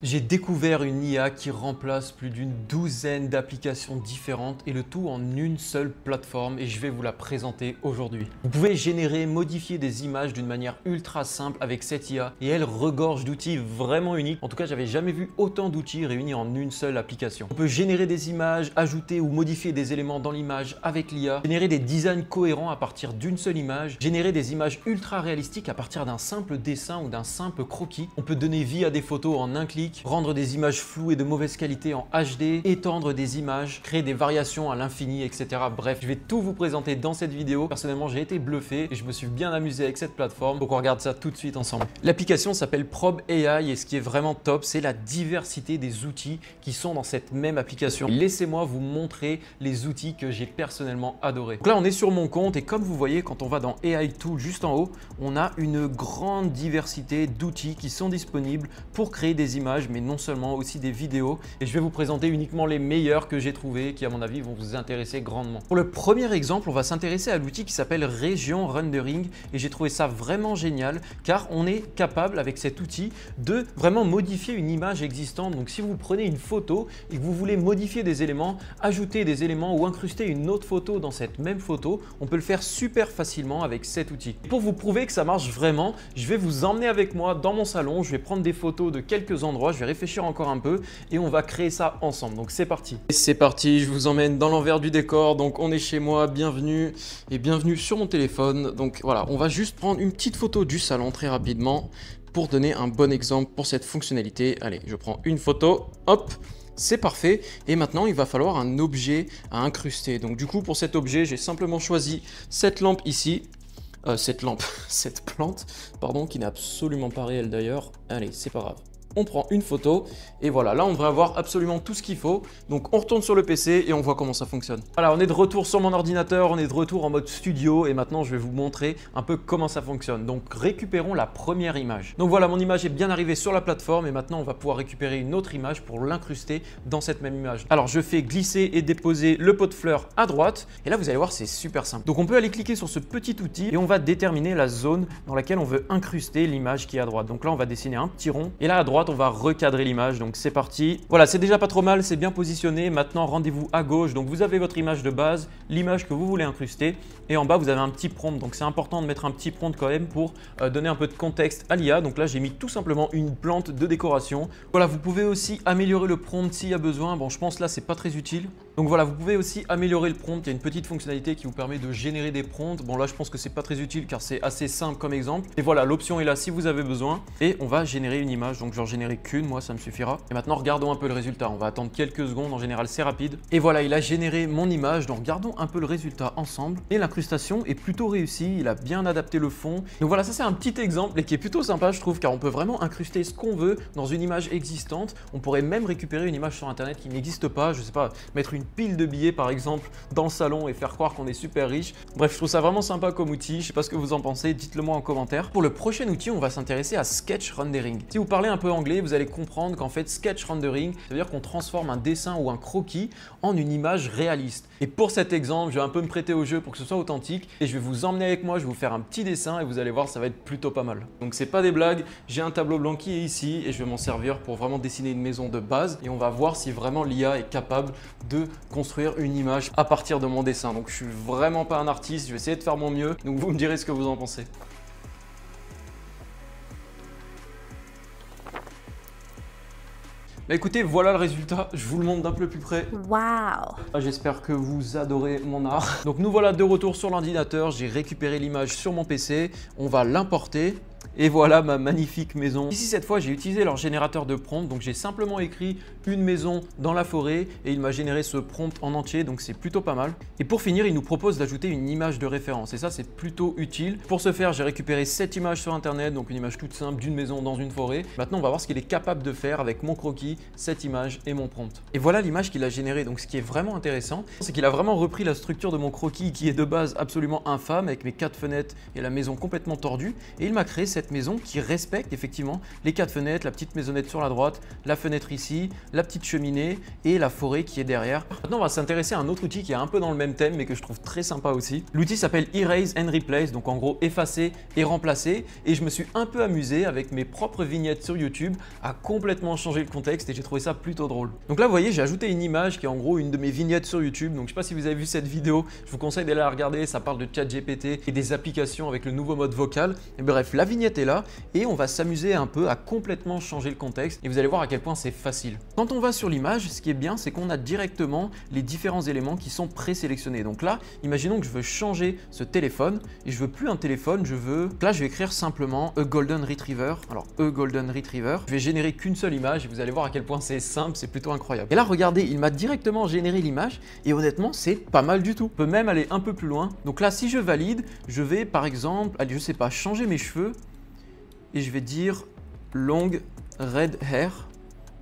J'ai découvert une IA qui remplace plus d'une douzaine d'applications différentes et le tout en une seule plateforme et je vais vous la présenter aujourd'hui. Vous pouvez générer, modifier des images d'une manière ultra simple avec cette IA et elle regorge d'outils vraiment uniques. En tout cas, j'avais jamais vu autant d'outils réunis en une seule application. On peut générer des images, ajouter ou modifier des éléments dans l'image avec l'IA, générer des designs cohérents à partir d'une seule image, générer des images ultra réalistiques à partir d'un simple dessin ou d'un simple croquis. On peut donner vie à des photos en un clic, rendre des images floues et de mauvaise qualité en HD, étendre des images, créer des variations à l'infini, etc. Bref, je vais tout vous présenter dans cette vidéo. Personnellement, j'ai été bluffé et je me suis bien amusé avec cette plateforme. Donc on regarde ça tout de suite ensemble. L'application s'appelle Probe AI et ce qui est vraiment top, c'est la diversité des outils qui sont dans cette même application. Laissez-moi vous montrer les outils que j'ai personnellement adorés. Donc là, on est sur mon compte et comme vous voyez, quand on va dans AI Tool juste en haut, on a une grande diversité d'outils qui sont disponibles pour créer des images, mais non seulement, aussi des vidéos. Et je vais vous présenter uniquement les meilleurs que j'ai trouvés qui, à mon avis, vont vous intéresser grandement. Pour le premier exemple, on va s'intéresser à l'outil qui s'appelle Region Rendering et j'ai trouvé ça vraiment génial car on est capable avec cet outil de vraiment modifier une image existante. Donc si vous prenez une photo et que vous voulez modifier des éléments, ajouter des éléments ou incruster une autre photo dans cette même photo, on peut le faire super facilement avec cet outil. Pour vous prouver que ça marche vraiment, je vais vous emmener avec moi dans mon salon, je vais prendre des photos de quelques endroits, je vais réfléchir encore un peu et on va créer ça ensemble. Donc c'est parti. C'est parti, je vous emmène dans l'envers du décor. Donc on est chez moi, bienvenue et bienvenue sur mon téléphone. Donc voilà, on va juste prendre une petite photo du salon très rapidement pour donner un bon exemple pour cette fonctionnalité. Allez, je prends une photo, hop. C'est parfait et maintenant il va falloir un objet à incruster. Donc du coup pour cet objet j'ai simplement choisi cette lampe ici. Cette plante, pardon, qui n'est absolument pas réelle d'ailleurs. Allez, c'est pas grave. On prend une photo et voilà, là on devrait avoir absolument tout ce qu'il faut. Donc on retourne sur le PC et on voit comment ça fonctionne. Voilà, on est de retour sur mon ordinateur, on est de retour en mode studio et maintenant je vais vous montrer un peu comment ça fonctionne. Donc récupérons la première image. Donc voilà, mon image est bien arrivée sur la plateforme et maintenant on va pouvoir récupérer une autre image pour l'incruster dans cette même image. Alors je fais glisser et déposer le pot de fleurs à droite et là vous allez voir c'est super simple. Donc on peut aller cliquer sur ce petit outil et on va déterminer la zone dans laquelle on veut incruster l'image qui est à droite. Donc là on va dessiner un petit rond et là à droite on va recadrer l'image, donc c'est parti. Voilà, c'est déjà pas trop mal, c'est bien positionné. Maintenant, rendez-vous à gauche. Donc vous avez votre image de base, l'image que vous voulez incruster et en bas, vous avez un petit prompt. Donc c'est important de mettre un petit prompt quand même pour donner un peu de contexte à l'IA. Donc là, j'ai mis tout simplement une plante de décoration. Voilà, vous pouvez aussi améliorer le prompt s'il y a besoin. Bon, je pense là, c'est pas très utile. Donc voilà, vous pouvez aussi améliorer le prompt. Il y a une petite fonctionnalité qui vous permet de générer des prompts. Bon là, je pense que c'est pas très utile car c'est assez simple comme exemple. Et voilà, l'option est là si vous avez besoin. Et on va générer une image. Donc je vais en générer qu'une, moi ça me suffira. Et maintenant, regardons un peu le résultat. On va attendre quelques secondes, en général c'est rapide. Et voilà, il a généré mon image. Donc regardons un peu le résultat ensemble. Et l'incrustation est plutôt réussie. Il a bien adapté le fond. Donc voilà, ça c'est un petit exemple et qui est plutôt sympa je trouve car on peut vraiment incruster ce qu'on veut dans une image existante. On pourrait même récupérer une image sur internet qui n'existe pas. Je sais pas, mettre une pile de billets par exemple dans le salon et faire croire qu'on est super riche. Bref, je trouve ça vraiment sympa comme outil. Je sais pas ce que vous en pensez, dites-le moi en commentaire. Pour le prochain outil, on va s'intéresser à Sketch Rendering. Si vous parlez un peu anglais, vous allez comprendre qu'en fait Sketch Rendering, ça veut dire qu'on transforme un dessin ou un croquis en une image réaliste. Et pour cet exemple, je vais un peu me prêter au jeu pour que ce soit authentique et je vais vous emmener avec moi, je vais vous faire un petit dessin et vous allez voir, ça va être plutôt pas mal. Donc c'est pas des blagues, j'ai un tableau blanc qui est ici et je vais m'en servir pour vraiment dessiner une maison de base et on va voir si vraiment l'IA est capable de construire une image à partir de mon dessin. Donc je suis vraiment pas un artiste, je vais essayer de faire mon mieux, donc vous me direz ce que vous en pensez. Bah écoutez, voilà le résultat, je vous le montre d'un peu plus près. Waouh! J'espère que vous adorez mon art. Donc nous voilà de retour sur l'ordinateur, j'ai récupéré l'image sur mon PC, on va l'importer. Et voilà ma magnifique maison. Ici cette fois j'ai utilisé leur générateur de prompt, donc j'ai simplement écrit une maison dans la forêt et il m'a généré ce prompt en entier, donc c'est plutôt pas mal. Et pour finir, il nous propose d'ajouter une image de référence et ça c'est plutôt utile. Pour ce faire, j'ai récupéré cette image sur internet, donc une image toute simple d'une maison dans une forêt. Maintenant on va voir ce qu'il est capable de faire avec mon croquis, cette image et mon prompt. Et voilà l'image qu'il a générée. Donc ce qui est vraiment intéressant, c'est qu'il a vraiment repris la structure de mon croquis qui est de base absolument infâme avec mes 4 fenêtres et la maison complètement tordue et il m'a créé cette maison qui respecte effectivement les 4 fenêtres, la petite maisonnette sur la droite, la fenêtre ici, la petite cheminée et la forêt qui est derrière. Maintenant, on va s'intéresser à un autre outil qui est un peu dans le même thème mais que je trouve très sympa aussi. L'outil s'appelle Erase and Replace, donc en gros effacer et remplacer. Et je me suis un peu amusé avec mes propres vignettes sur YouTube à complètement changer le contexte et j'ai trouvé ça plutôt drôle. Donc là, vous voyez, j'ai ajouté une image qui est en gros une de mes vignettes sur YouTube. Donc je sais pas si vous avez vu cette vidéo, je vous conseille d'aller la regarder. Ça parle de ChatGPT et des applications avec le nouveau mode vocal. Et bref, la vignette est là et on va s'amuser un peu à complètement changer le contexte et vous allez voir à quel point c'est facile. Quand on va sur l'image, ce qui est bien, c'est qu'on a directement les différents éléments qui sont présélectionnés. Donc là, imaginons que je veux changer ce téléphone et je veux plus un téléphone, là je vais écrire simplement a golden retriever. Alors a golden retriever, je vais générer qu'une seule image et vous allez voir à quel point c'est simple, c'est plutôt incroyable. Et là regardez, il m'a directement généré l'image et honnêtement c'est pas mal du tout. On peut même aller un peu plus loin. Donc là si je valide, je vais par exemple, allez, je sais pas, changer mes cheveux et je vais dire long red hair.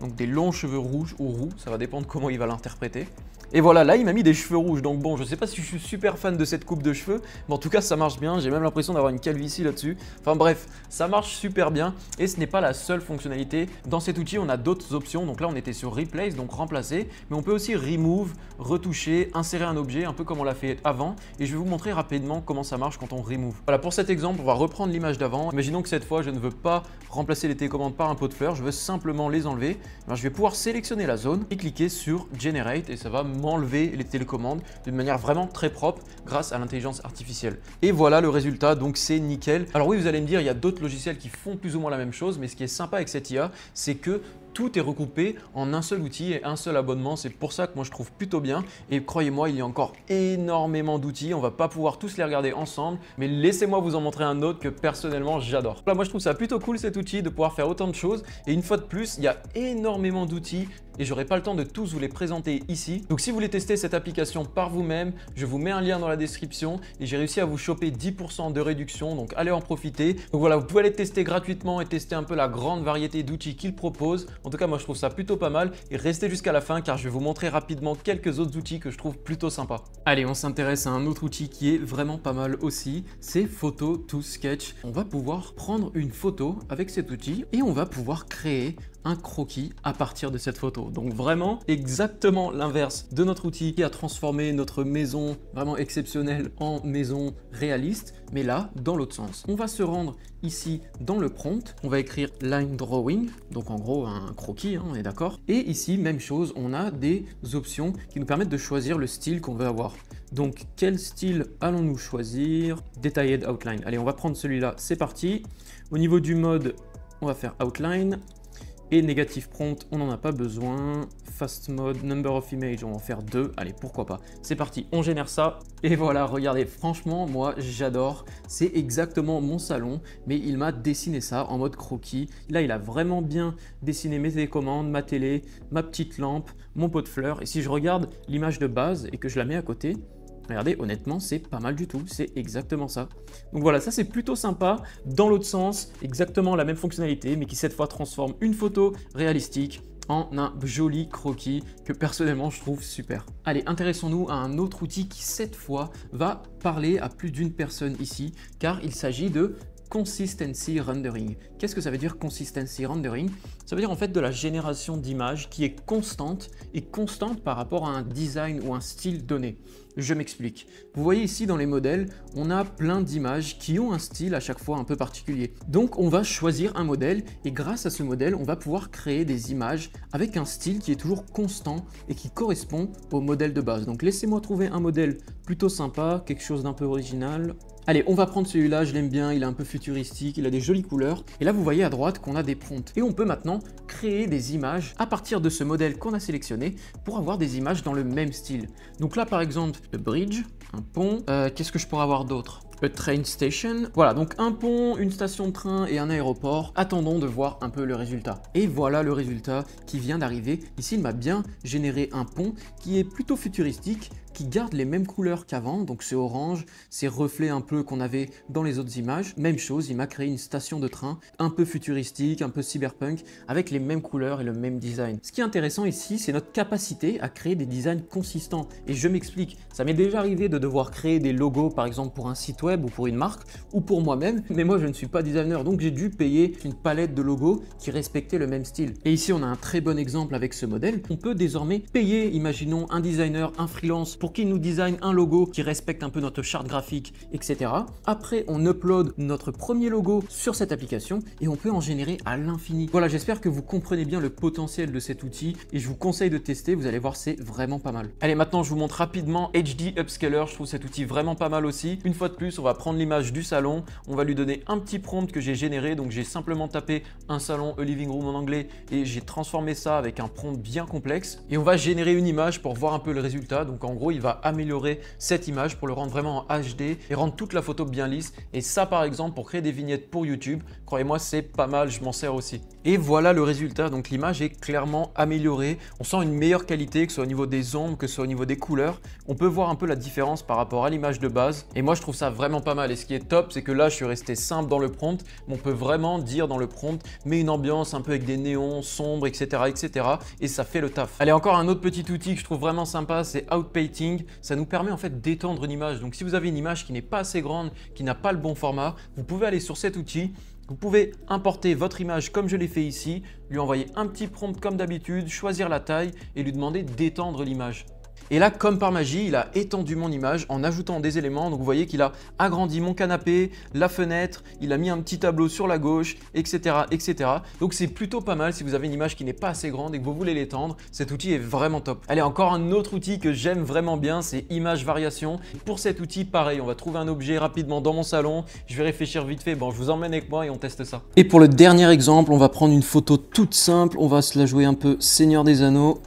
Donc des longs cheveux rouges ou roux, ça va dépendre comment il va l'interpréter. Et voilà, là il m'a mis des cheveux rouges, donc bon, je sais pas si je suis super fan de cette coupe de cheveux, mais en tout cas ça marche bien, j'ai même l'impression d'avoir une calvitie là-dessus. Enfin bref, ça marche super bien et ce n'est pas la seule fonctionnalité. Dans cet outil, on a d'autres options, donc là on était sur Replace, donc remplacer, mais on peut aussi Remove, retoucher, insérer un objet, un peu comme on l'a fait avant, et je vais vous montrer rapidement comment ça marche quand on Remove. Voilà, pour cet exemple, on va reprendre l'image d'avant. Imaginons que cette fois, je ne veux pas remplacer les télécommandes par un pot de fleurs, je veux simplement les enlever. Alors, je vais pouvoir sélectionner la zone et cliquer sur Generate et ça va m'enlever les télécommandes d'une manière vraiment très propre grâce à l'intelligence artificielle. Et voilà le résultat, donc c'est nickel. Alors oui, vous allez me dire, il y a d'autres logiciels qui font plus ou moins la même chose, mais ce qui est sympa avec cette IA, c'est que tout est recoupé en un seul outil et un seul abonnement. C'est pour ça que moi je trouve plutôt bien. Et croyez-moi, il y a encore énormément d'outils. On va pas pouvoir tous les regarder ensemble, mais laissez-moi vous en montrer un autre que personnellement j'adore. Là, moi je trouve ça plutôt cool cet outil de pouvoir faire autant de choses. Et une fois de plus, il y a énormément d'outils et j'aurai pas le temps de tous vous les présenter ici. Donc si vous voulez tester cette application par vous-même, je vous mets un lien dans la description et j'ai réussi à vous choper 10% de réduction, donc allez en profiter. Donc voilà, vous pouvez aller tester gratuitement et tester un peu la grande variété d'outils qu'il propose. En tout cas, moi je trouve ça plutôt pas mal et restez jusqu'à la fin car je vais vous montrer rapidement quelques autres outils que je trouve plutôt sympas. Allez, on s'intéresse à un autre outil qui est vraiment pas mal aussi, c'est Photo to Sketch. On va pouvoir prendre une photo avec cet outil et on va pouvoir créer un croquis à partir de cette photo. Donc vraiment exactement l'inverse de notre outil qui a transformé notre maison vraiment exceptionnelle en maison réaliste, mais là dans l'autre sens. On va se rendre ici dans le prompt, on va écrire line drawing, donc en gros un croquis, hein, on est d'accord. Et ici même chose, on a des options qui nous permettent de choisir le style qu'on veut avoir. Donc quel style allons-nous choisir? Detailed outline. Allez, on va prendre celui-là, c'est parti. Au niveau du mode, on va faire outline. Et négatif prompt, on n'en a pas besoin. Fast mode, number of image, on va en faire 2. Allez, pourquoi pas. C'est parti, on génère ça. Et voilà, regardez, franchement, moi, j'adore. C'est exactement mon salon, mais il m'a dessiné ça en mode croquis. Là, il a vraiment bien dessiné mes télécommandes, ma télé, ma petite lampe, mon pot de fleurs. Et si je regarde l'image de base et que je la mets à côté, regardez, honnêtement, c'est pas mal du tout, c'est exactement ça. Donc voilà, ça c'est plutôt sympa. Dans l'autre sens, exactement la même fonctionnalité, mais qui cette fois transforme une photo réalistique en un joli croquis que personnellement je trouve super. Allez, intéressons-nous à un autre outil qui cette fois va parler à plus d'une personne ici, car il s'agit de Consistency Rendering. Qu'est-ce que ça veut dire Consistency Rendering? Ça veut dire en fait de la génération d'images qui est constante et constante par rapport à un design ou un style donné. Je m'explique. Vous voyez ici dans les modèles, on a plein d'images qui ont un style à chaque fois un peu particulier. Donc on va choisir un modèle et grâce à ce modèle, on va pouvoir créer des images avec un style qui est toujours constant et qui correspond au modèle de base. Donc laissez-moi trouver un modèle plutôt sympa, quelque chose d'un peu original. Allez, on va prendre celui-là, je l'aime bien, il est un peu futuristique, il a des jolies couleurs. Et là, vous voyez à droite qu'on a des prompts. Et on peut maintenant créer des images à partir de ce modèle qu'on a sélectionné pour avoir des images dans le même style. Donc là, par exemple, le bridge, un pont. Qu'est-ce que je pourrais avoir d'autre? A train station. Voilà, donc un pont, une station de train et un aéroport. Attendons de voir un peu le résultat. Et voilà le résultat qui vient d'arriver. Ici, il m'a bien généré un pont qui est plutôt futuristique, qui garde les mêmes couleurs qu'avant, donc c'est orange, ces reflets un peu qu'on avait dans les autres images. Même chose, il m'a créé une station de train un peu futuristique, un peu cyberpunk, avec les mêmes couleurs et le même design. Ce qui est intéressant ici, c'est notre capacité à créer des designs consistants. Et je m'explique, ça m'est déjà arrivé de devoir créer des logos, par exemple pour un site web ou pour une marque, ou pour moi-même, mais moi je ne suis pas designer, donc j'ai dû payer une palette de logos qui respectait le même style. Et ici, on a un très bon exemple avec ce modèle. On peut désormais payer, imaginons, un designer, un freelance, pour qu'il nous design un logo qui respecte un peu notre charte graphique, etc. Après, on upload notre premier logo sur cette application et on peut en générer à l'infini. Voilà, j'espère que vous comprenez bien le potentiel de cet outil et je vous conseille de tester, vous allez voir, c'est vraiment pas mal. Allez, maintenant, je vous montre rapidement HD Upscaler. Je trouve cet outil vraiment pas mal aussi. Une fois de plus, on va prendre l'image du salon, on va lui donner un petit prompt que j'ai généré. Donc, j'ai simplement tapé un salon, a living room en anglais et j'ai transformé ça avec un prompt bien complexe. Et on va générer une image pour voir un peu le résultat. Donc, en gros, il va améliorer cette image pour le rendre vraiment en HD et rendre toute la photo bien lisse. Et ça, par exemple, pour créer des vignettes pour YouTube, croyez-moi, c'est pas mal, je m'en sers aussi. Et voilà le résultat, donc l'image est clairement améliorée. On sent une meilleure qualité, que ce soit au niveau des ombres, que ce soit au niveau des couleurs. On peut voir un peu la différence par rapport à l'image de base. Et moi, je trouve ça vraiment pas mal. Et ce qui est top, c'est que là, je suis resté simple dans le prompt. Mais on peut vraiment dire dans le prompt, mais une ambiance un peu avec des néons sombres, etc., etc. Et ça fait le taf. Allez, encore un autre petit outil que je trouve vraiment sympa, c'est Outpainting. Ça nous permet en fait d'étendre une image. Donc, si vous avez une image qui n'est pas assez grande, qui n'a pas le bon format, vous pouvez aller sur cet outil. Vous pouvez importer votre image comme je l'ai fait ici, lui envoyer un petit prompt comme d'habitude, choisir la taille et lui demander d'étendre l'image. Et là, comme par magie, il a étendu mon image en ajoutant des éléments. Donc vous voyez qu'il a agrandi mon canapé, la fenêtre, il a mis un petit tableau sur la gauche, etc. etc. Donc c'est plutôt pas mal si vous avez une image qui n'est pas assez grande et que vous voulez l'étendre. Cet outil est vraiment top. Allez, encore un autre outil que j'aime vraiment bien, c'est Image Variation. Pour cet outil, pareil, on va trouver un objet rapidement dans mon salon. Je vais réfléchir vite fait. Bon, je vous emmène avec moi et on teste ça. Et pour le dernier exemple, on va prendre une photo toute simple. On va se la jouer un peu Seigneur des Anneaux.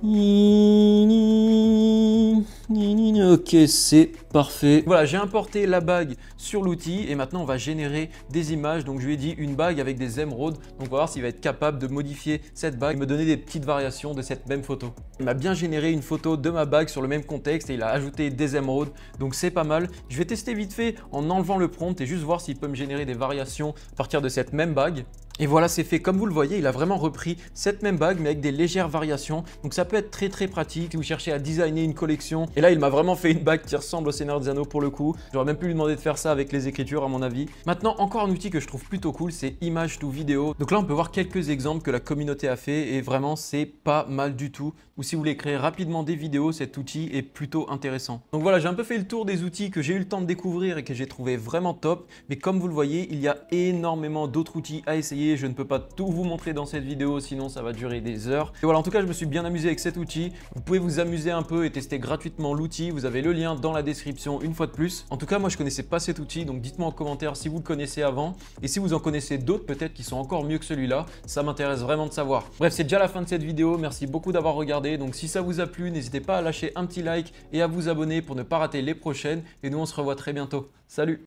Ok, c'est parfait. Voilà, j'ai importé la bague sur l'outil et maintenant on va générer des images. Donc je lui ai dit une bague avec des émeraudes. Donc on va voir s'il va être capable de modifier cette bague et me donner des petites variations de cette même photo. Il m'a bien généré une photo de ma bague sur le même contexte et il a ajouté des émeraudes. Donc c'est pas mal. Je vais tester vite fait en enlevant le prompt et juste voir s'il peut me générer des variations à partir de cette même bague. Et voilà, c'est fait. Comme vous le voyez, il a vraiment repris cette même bague, mais avec des légères variations. Donc ça peut être très très pratique si vous cherchez à designer une collection. Et là, il m'a vraiment fait une bague qui ressemble au Seigneur des Anneaux pour le coup. J'aurais même pu lui demander de faire ça avec les écritures à mon avis. Maintenant, encore un outil que je trouve plutôt cool, c'est Image to Video. Donc là, on peut voir quelques exemples que la communauté a fait et vraiment, c'est pas mal du tout. Ou si vous voulez créer rapidement des vidéos, cet outil est plutôt intéressant. Donc voilà, j'ai un peu fait le tour des outils que j'ai eu le temps de découvrir et que j'ai trouvé vraiment top. Mais comme vous le voyez, il y a énormément d'autres outils à essayer. Je ne peux pas tout vous montrer dans cette vidéo, sinon ça va durer des heures. Et voilà, en tout cas, je me suis bien amusé avec cet outil. Vous pouvez vous amuser un peu et tester gratuitement l'outil. Vous avez le lien dans la description une fois de plus. En tout cas, moi, je connaissais pas cet outil, donc dites-moi en commentaire si vous le connaissez avant. Et si vous en connaissez d'autres, peut-être qui sont encore mieux que celui-là, ça m'intéresse vraiment de savoir. Bref, c'est déjà la fin de cette vidéo. Merci beaucoup d'avoir regardé. Donc si ça vous a plu, n'hésitez pas à lâcher un petit like et à vous abonner pour ne pas rater les prochaines. Et nous, on se revoit très bientôt. Salut!